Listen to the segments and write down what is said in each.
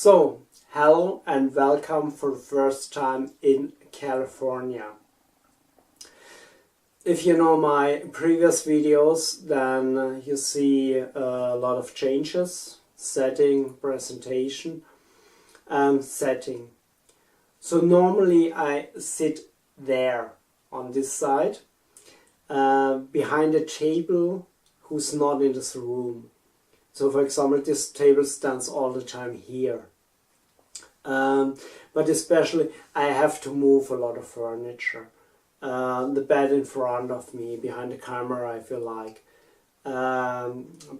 So, hello and welcome for the first time in California. If you know my previous videos, then you see a lot of changes, setting, presentation, setting. So normally I sit there on this side, behind a table who's not in this room. So for example, this table stands all the time here. But especially I have to move a lot of furniture. The bed in front of me, behind the camera, I feel like.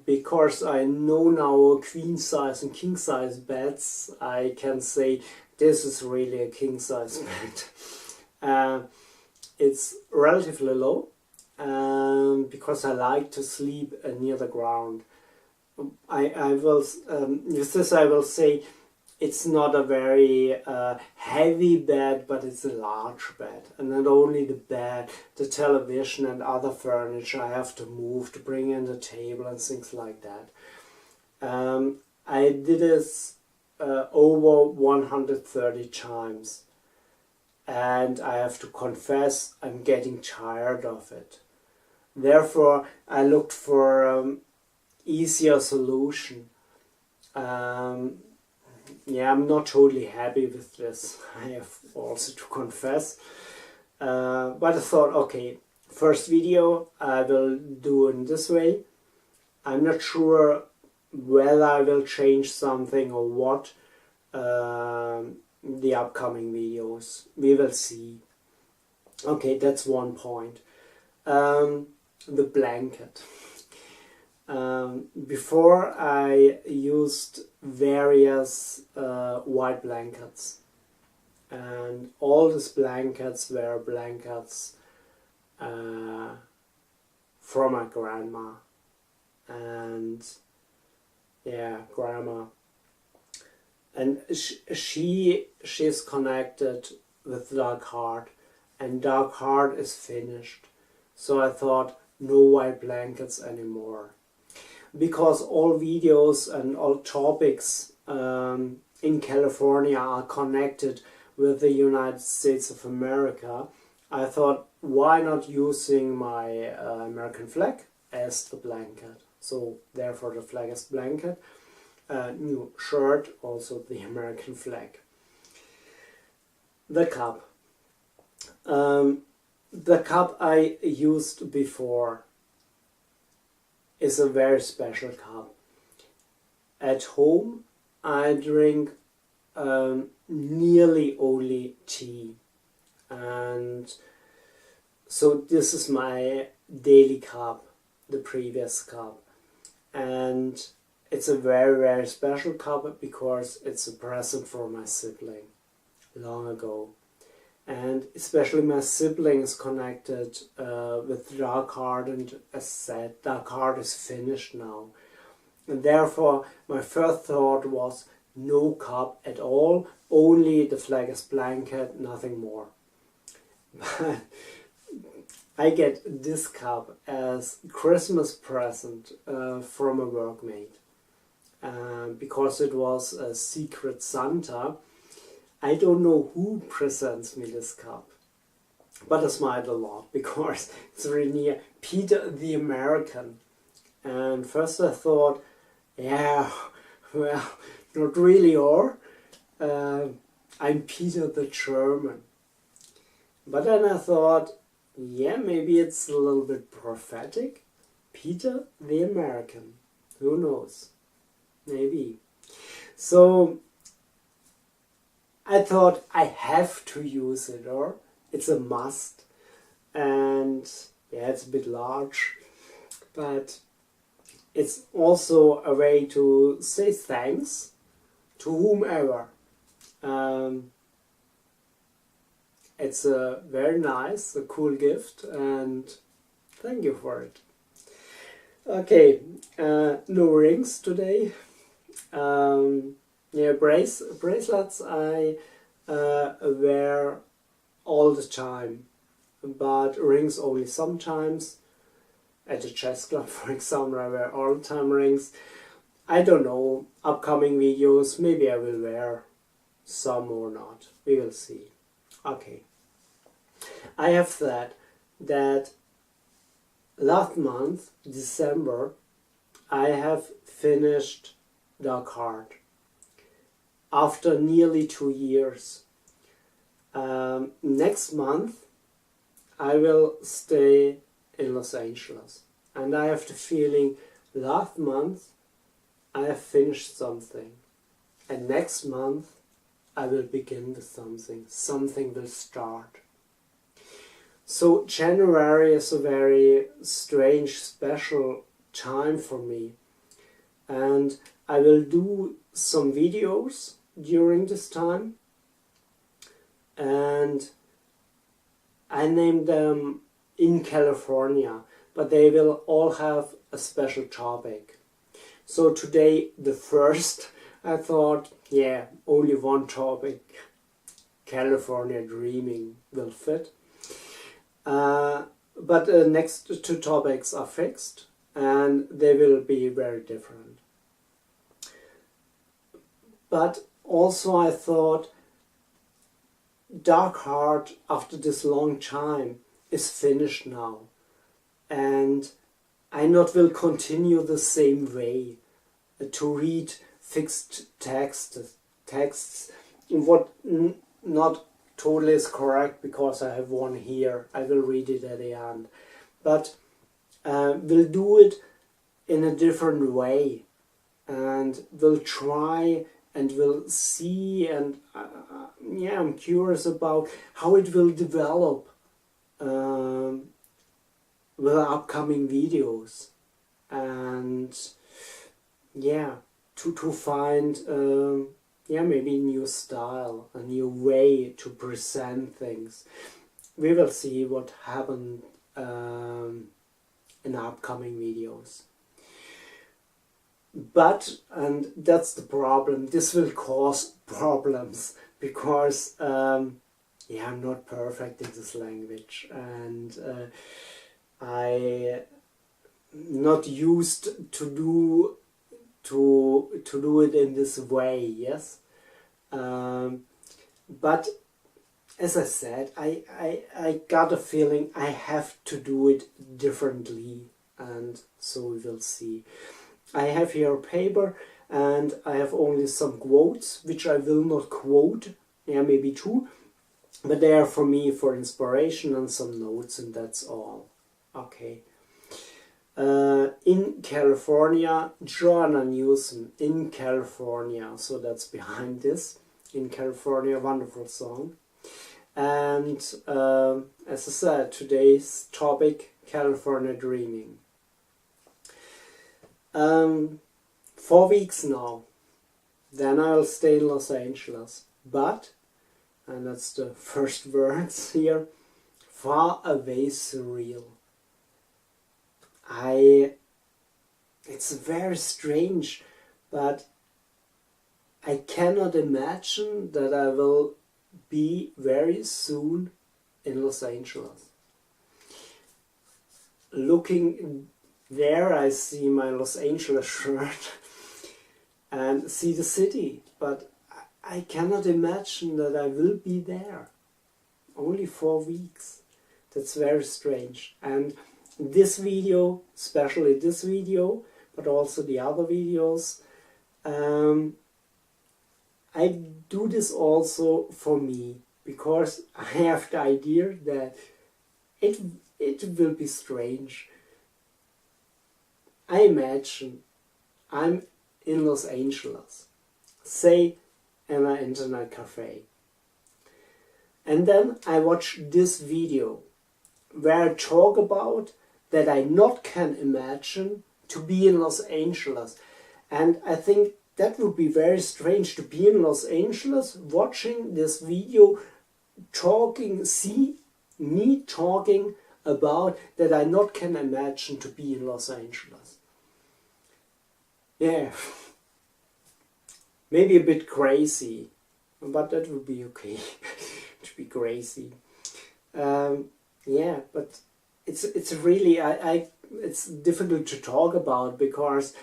Because I know now queen size and king size beds, I can say this is really a king size bed. It's relatively low because I like to sleep near the ground. I will, with this I will say, it's not a very heavy bed, but it's a large bed. And not only the bed, the television and other furniture I have to move to bring in the table and things like that. I did this over 130 times. And I have to confess, I'm getting tired of it. Therefore, I looked for easier solution. Yeah, I'm not totally happy with this, I have also to confess. But I thought, okay, first video I will do in this way. I'm not sure whether I will change something or what. The upcoming videos, we will see. Okay, that's one point. The blanket. Before I used various white blankets, and all these blankets were blankets from my grandma, and yeah, grandma, and she's connected with Dark Heart, and Dark Heart is finished, so I thought no white blankets anymore. Because all videos and all topics in California are connected with the United States of America, I thought, why not using my American flag as the blanket? So therefore the flag as blanket. New shirt, also the American flag. The cup. The cup I used before is a very special cup. At home I drink nearly only tea, and so this is my daily cup, the previous cup, and it's a very special cup because it's a present for my sibling long ago. And especially my sibling is connected with Dark Heart, and as said, Dark Heart is finished now. And therefore my first thought was no cup at all, only the flag as blanket, nothing more. But I get this cup as Christmas present from a workmate. Because it was a secret Santa. I don't know who presents me this cup, but I smiled a lot because it's really near Peter the American. And first I thought, yeah, well, not really, or I'm Peter the German. But then I thought, yeah, maybe it's a little bit prophetic. Peter the American, who knows, maybe. So I thought I have to use it, or it's a must. And yeah, it's a bit large, but it's also a way to say thanks to whomever. It's a very nice, a cool gift, and thank you for it. Okay, no rings today. Yeah, bracelets I wear all the time, but rings only sometimes. At the chess club, for example, I wear all the time rings. I don't know, upcoming videos, maybe I will wear some or not. We will see. Okay. I have said that last month, December, I have finished Dark Heart after nearly 2 years. Next month I will stay in Los Angeles, and I have the feeling last month I have finished something, and next month I will begin with something. Something will start. So January is a very strange, special time for me, and I will do some videos during this time, and I named them In California, but they will all have a special topic. So today, the first, I thought, yeah, only one topic, California Dreaming, will fit. But the next two topics are fixed, and they will be very different. But also I thought, Dark Heart, after this long time, is finished now, and I not will continue the same way to read fixed texts, what not totally is correct, because I have one here. I will read it at the end, but we'll do it in a different way, and we'll try and we'll see, and yeah, I'm curious about how it will develop with upcoming videos, and yeah, to find yeah, maybe a new style, a new way to present things. We will see what happened in upcoming videos. But, and that's the problem, this will cause problems, because yeah, I'm not perfect in this language, and I not used to do it in this way, yes. But as I said, I got a feeling I have to do it differently, and so we will see. I have here a paper, and I have only some quotes, which I will not quote, yeah, maybe two, but they are for me for inspiration and some notes, and that's all. Okay. In California, Joanna Newsom, In California, so that's behind this. In California, wonderful song. And as I said, today's topic, California Dreaming. 4 weeks now, then I'll stay in Los Angeles, but, and that's the first words here, far away surreal. It's very strange, but I cannot imagine that I will be very soon in Los Angeles. Looking there, I see my Los Angeles shirt and see the city, but I cannot imagine that I will be there. Only 4 weeks. That's very strange. And this video, especially this video, but also the other videos, I do this also for me, because I have the idea that it will be strange. I imagine I'm in Los Angeles, say in an internet cafe, and then I watch this video where I talk about that I not can imagine to be in Los Angeles, and I think that would be very strange to be in Los Angeles watching this video, talking, see me talking about that I not can imagine to be in Los Angeles. Yeah, maybe a bit crazy, but that would be okay to be crazy. Yeah, but it's really it's difficult to talk about, because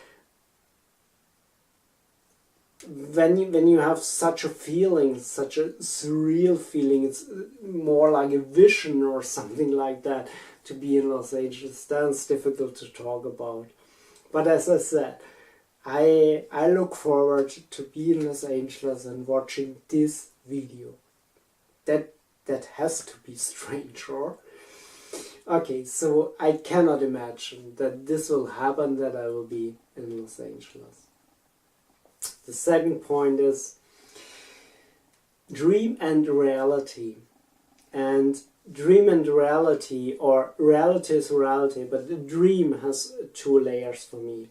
when you have such a feeling, such a surreal feeling, it's more like a vision or something like that, to be in Los Angeles, then it's difficult to talk about. But as I said, I look forward to be in Los Angeles and watching this video. That has to be strange, or? Okay, so I cannot imagine that this will happen, that I will be in Los Angeles. The second point is dream and reality. And dream and reality, or reality is reality, but the dream has two layers for me.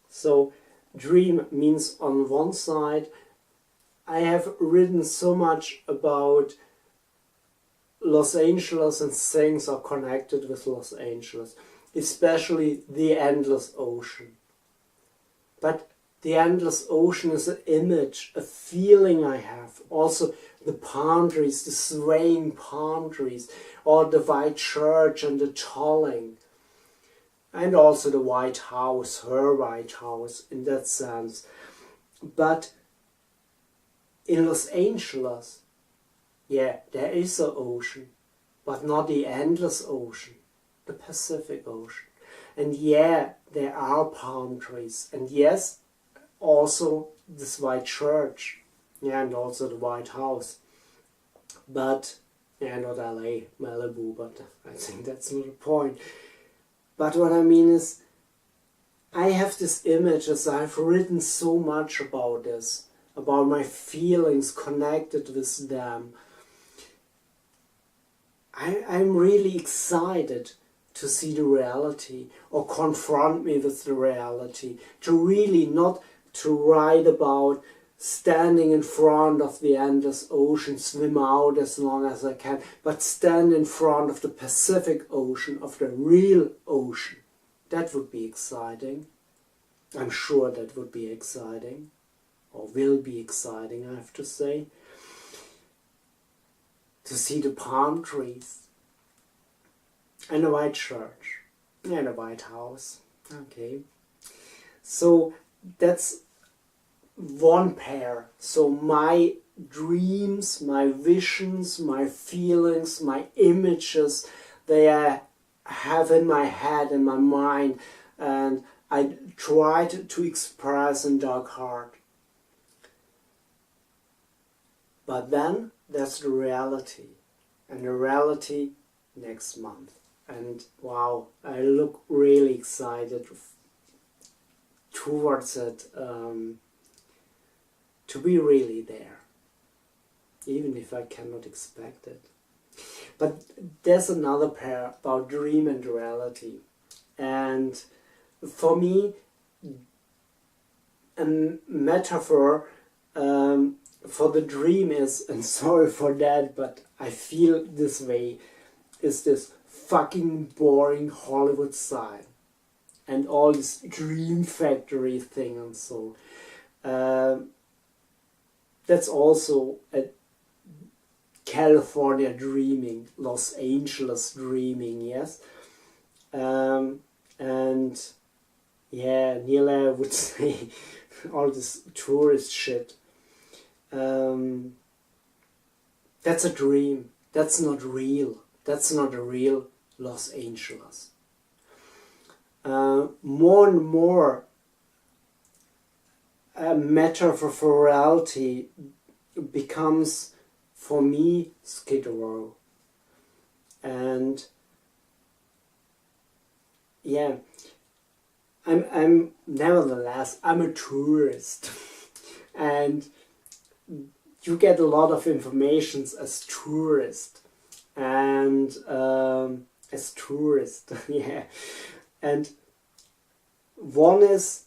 So dream means on one side, I have written so much about Los Angeles and things are connected with Los Angeles, especially the endless ocean. But the endless ocean is an image, a feeling I have. Also the palm trees, the swaying palm trees, or the white church and the tolling. And also the White House, her White House, in that sense. But in Los Angeles, yeah, there is an ocean, but not the endless ocean, the Pacific Ocean. And yeah, there are palm trees. And yes, also this white church, yeah, and also the White House. But, yeah, not LA, Malibu, but I think that's not the point. But what I mean is, I have this image, as I've written so much about this, about my feelings connected with them. I'm really excited to see the reality, or confront me with the reality, to really not to write about standing in front of the endless ocean, swim out as long as I can, but stand in front of the Pacific Ocean, of the real ocean. That would be exciting. I'm sure that would be exciting, or will be exciting, I have to say. To see the palm trees, and the white church, and the White House. Okay, so that's one pair. So my dreams, my visions, my feelings, my images, they I have in my head, in my mind, and I tried to express in Dark Heart. But then that's the reality, and the reality next month. And wow, I look really excited towards it, to be really there, even if I cannot expect it. But there's another pair about dream and reality. And for me, a metaphor for the dream is, and sorry for that, but I feel this way, is this fucking boring Hollywood sign and all this dream factory thing and so. That's also a California dreaming, Los Angeles dreaming, yes. And yeah, nearly I would say all this tourist shit. That's a dream. That's not real. That's not a real Los Angeles. More and more a metaphor for reality becomes, for me, Skid Row. And yeah, I'm nevertheless, I'm a tourist. And you get a lot of information as tourist. And as tourist, yeah. And one is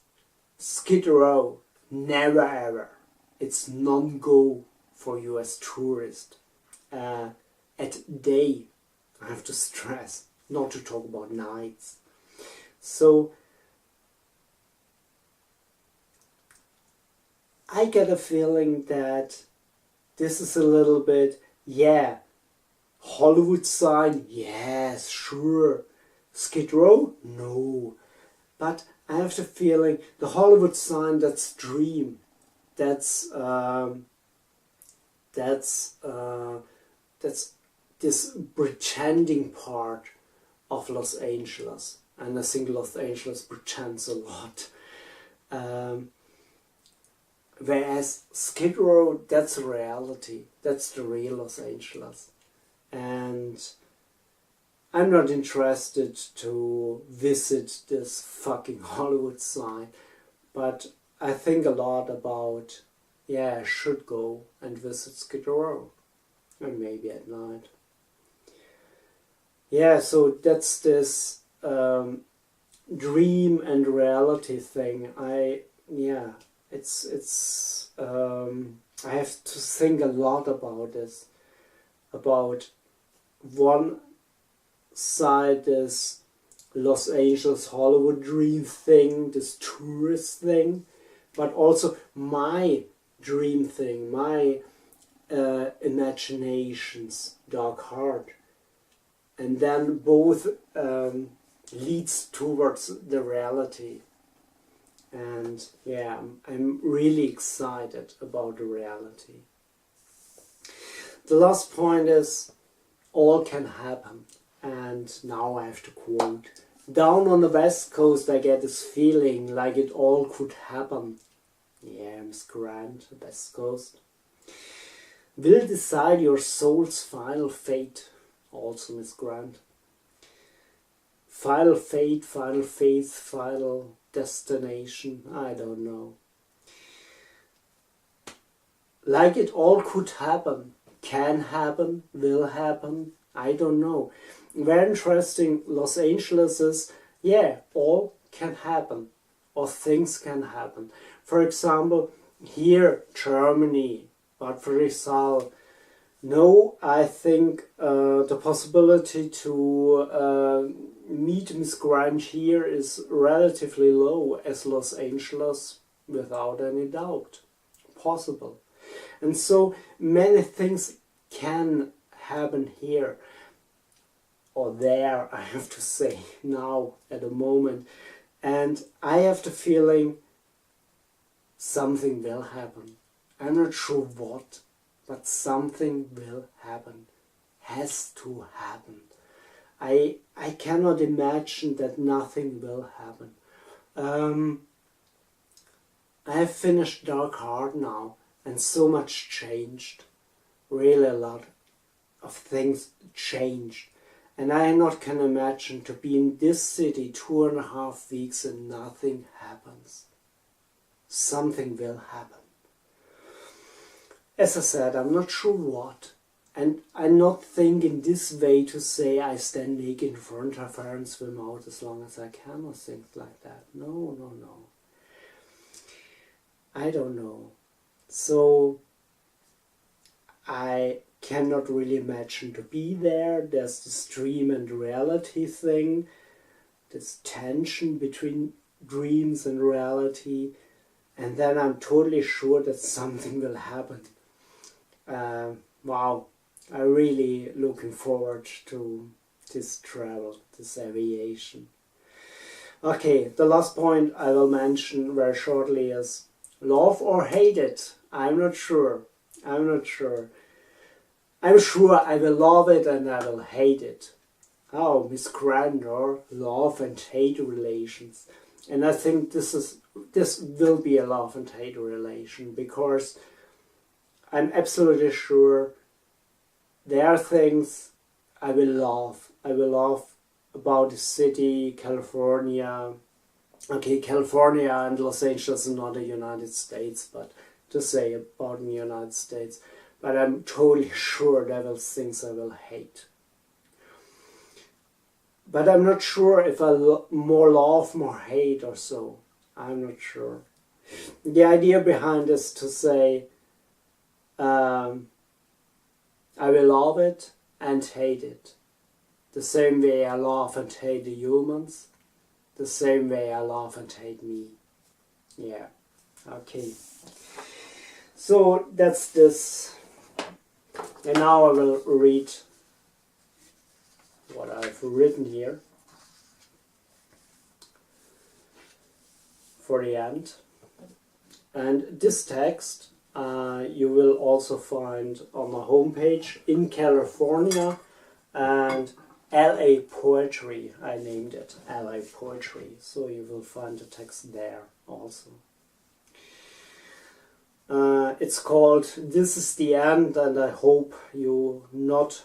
Skid Row. Never ever. It's non-go for you as tourist. At day, I have to stress, not to talk about nights. So I get a feeling that this is a little bit, yeah, Hollywood sign, yes, sure. Skid Row? No. But I have the feeling the Hollywood sign, that's dream. that's that's that's this pretending part of Los Angeles, and I think Los Angeles pretends a lot. Whereas Skid Row, that's reality. That's the real Los Angeles. And I'm not interested to visit this fucking Hollywood sign, but I think a lot about, yeah, I should go and visit Skid Row, and maybe at night. Yeah, so that's this dream and reality thing. I have to think a lot about this. About one side, this Los Angeles Hollywood dream thing, this tourist thing, but also my dream thing, my imaginations, dark heart. And then both leads towards the reality. And yeah, I'm really excited about the reality. The last point is, all can happen. And now I have to quote, down on the West Coast I get this feeling like it all could happen. Yeah, Miss Grant, the West Coast. Will decide your soul's final fate. Also Miss Grant. Final fate, final faith, final destination, I don't know. Like it all could happen, can happen, will happen, I don't know. Very interesting, Los Angeles is, yeah, all can happen, or things can happen. For example, here, Germany, but for example, no, I think the possibility to meet Miss Grant here is relatively low as Los Angeles, without any doubt. Possible. And so many things can happen here, or there, I have to say, now, at the moment. And I have the feeling something will happen. I'm not sure what, but something will happen. Has to happen. I cannot imagine that nothing will happen. I have finished Dark Heart now, and so much changed. Really a lot of things changed. And I not can imagine to be in this city 2.5 weeks and nothing happens. Something will happen. As I said, I'm not sure what. And I'm not thinking this way to say I stand naked in front of her and swim out as long as I can or things like that. No, no, no. I don't know. So I cannot really imagine to be there. There's this dream and reality thing, this tension between dreams and reality, and then I'm totally sure that something will happen. Wow, I'm really looking forward to this travel, this aviation. Okay, the last point I will mention very shortly is love or hate it. I'm not sure. I'm not sure. I'm sure I will love it and I will hate it. Oh, Miss Grandor, love and hate relations. And I think this will be a love and hate relation, because I'm absolutely sure there are things I will love. I will love about the city, California. Okay, California and Los Angeles are not the United States, but to say about the United States. But I'm totally sure there are things I will hate. But I'm not sure if I more love, more hate or so. I'm not sure. The idea behind is to say, I will love it and hate it. The same way I love and hate the humans. The same way I love and hate me. Yeah. Okay. So that's this. And now I will read what I've written here for the end. And this text you will also find on my homepage in California, and LA Poetry, I named it LA Poetry, so you will find the text there also. It's called This Is the End, and I hope you not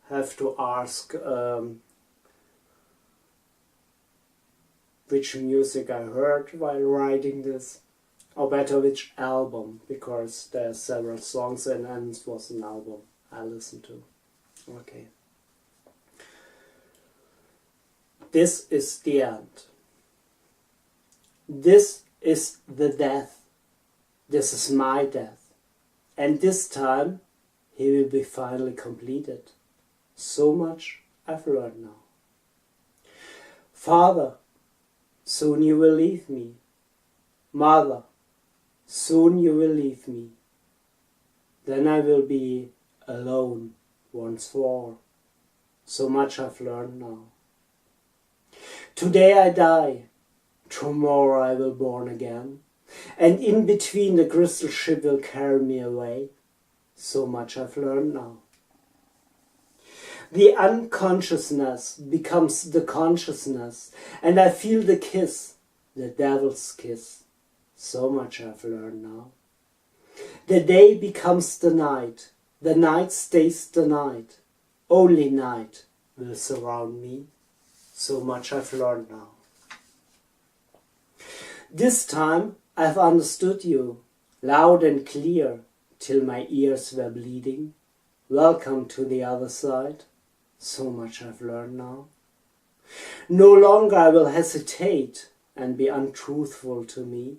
have to ask which music I heard while writing this, or better which album, because there are several songs and it was an album I listened to. Okay. This is the end. This is the death. This is my death. And this time he will be finally completed. So much I've learned now. Father, soon you will leave me. Mother, soon you will leave me. Then I will be alone once more. So much I've learned now. Today I die. Tomorrow I will born again. And in between the crystal ship will carry me away. So much I've learned now. The unconsciousness becomes the consciousness, and I feel the kiss, the devil's kiss. So much I've learned now. The day becomes the night stays the night. Only night will surround me. So much I've learned now. This time I've understood you, loud and clear, till my ears were bleeding. Welcome to the other side. So much I've learned now. No longer I will hesitate and be untruthful to me.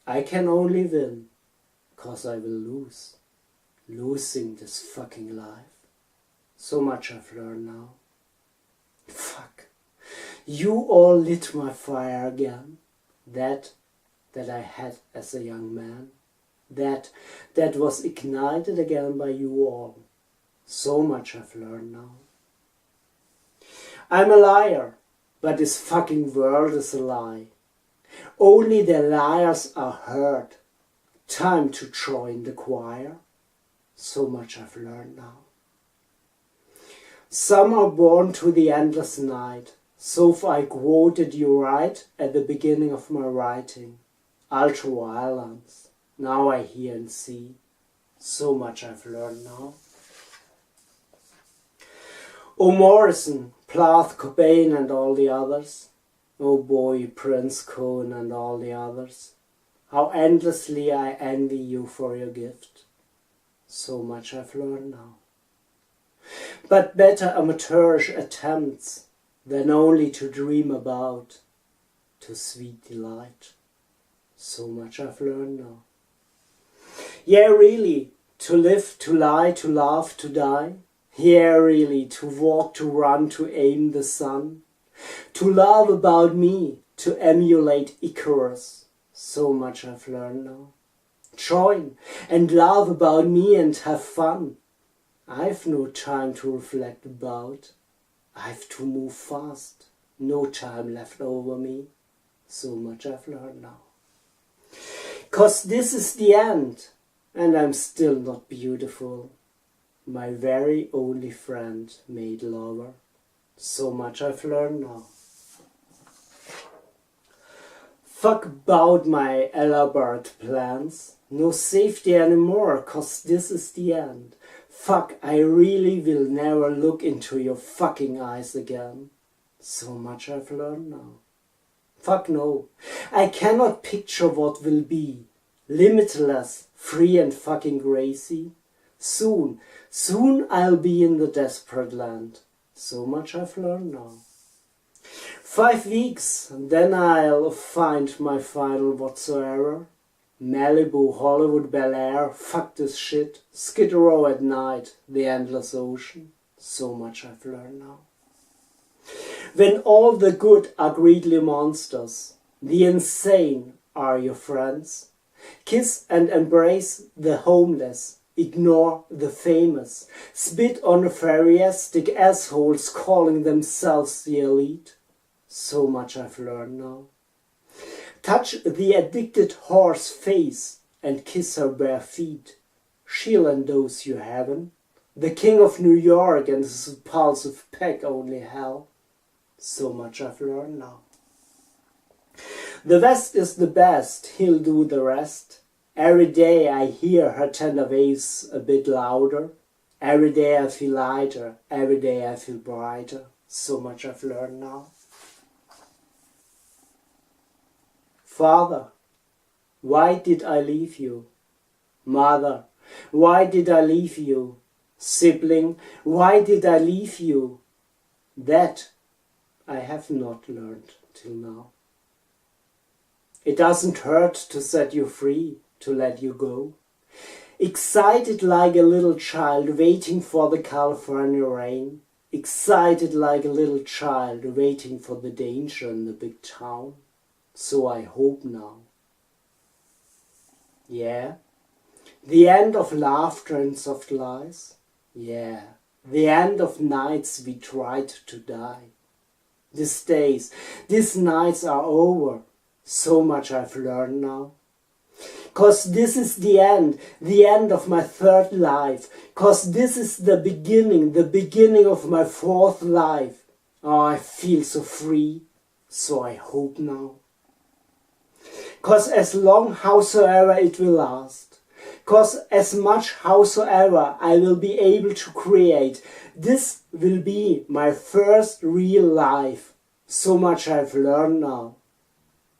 I can only win, 'cause I will lose. Losing this fucking life. So much I've learned now. Fuck. You all lit my fire again. That I had as a young man. That was ignited again by you all. So much I've learned now. I'm a liar, but this fucking world is a lie. Only the liars are heard. Time to join the choir. So much I've learned now. Some are born to the endless night. So far I quoted you right at the beginning of my writing. Ultra-violence. Now I hear and see. So much I've learned now. Oh Morrison, Plath, Cobain and all the others. Oh boy, Prince, Cohen and all the others. How endlessly I envy you for your gift. So much I've learned now. But better amateurish attempts than only to dream about, to sweet delight. So much I've learned now. Yeah, really, to live, to lie, to laugh, to die. Yeah, really, to walk, to run, to aim the sun. To love about me, to emulate Icarus. So much I've learned now. Join and laugh about me and have fun. I've no time to reflect about. I've to move fast. No time left over me. So much I've learned now. 'Cause this is the end, and I'm still not beautiful. My very only friend made lover. So much I've learned now. Fuck about my elaborate plans. No safety anymore, 'cause this is the end. Fuck, I really will never look into your fucking eyes again. So much I've learned now. Fuck no. I cannot picture what will be. Limitless, free and fucking crazy. Soon I'll be in the desperate land. So much I've learned now. 5 weeks, then I'll find my final whatsoever. Malibu, Hollywood, Bel Air, fuck this shit. Skid Row at night, the endless ocean. So much I've learned now. When all the good are greedly monsters, the insane are your friends. Kiss and embrace the homeless, ignore the famous. Spit on the phariastic assholes calling themselves the elite. So much I've learned now. Touch the addicted whore's face and kiss her bare feet. She'll endorse you heaven. The king of New York and his impulsive pack only hell. So much I've learned now. The West is the best, he'll do the rest. Every day I hear her tender waves a bit louder. Every day I feel lighter, every day I feel brighter. So much I've learned now. Father, why did I leave you? Mother, why did I leave you? Sibling, why did I leave you? That I have not learned till now. It doesn't hurt to set you free, to let you go. Excited like a little child waiting for the California rain. Excited like a little child waiting for the danger in the big town. So I hope now. Yeah, the end of laughter and soft lies. Yeah, the end of nights we tried to die. These days, these nights are over. So much I've learned now. 'Cause this is the end of my third life. 'Cause this is the beginning of my fourth life. Oh, I feel so free, so I hope now. 'Cause as long howsoever it will last, 'cause as much howsoever I will be able to create, this will be my first real life. So much I've learned now.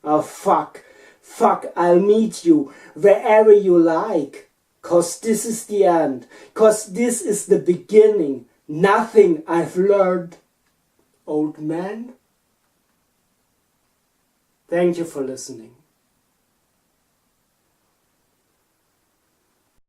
Oh fuck, I'll meet you wherever you like. 'Cause this is the end, 'cause this is the beginning. Nothing I've learned, old man. Thank you for listening.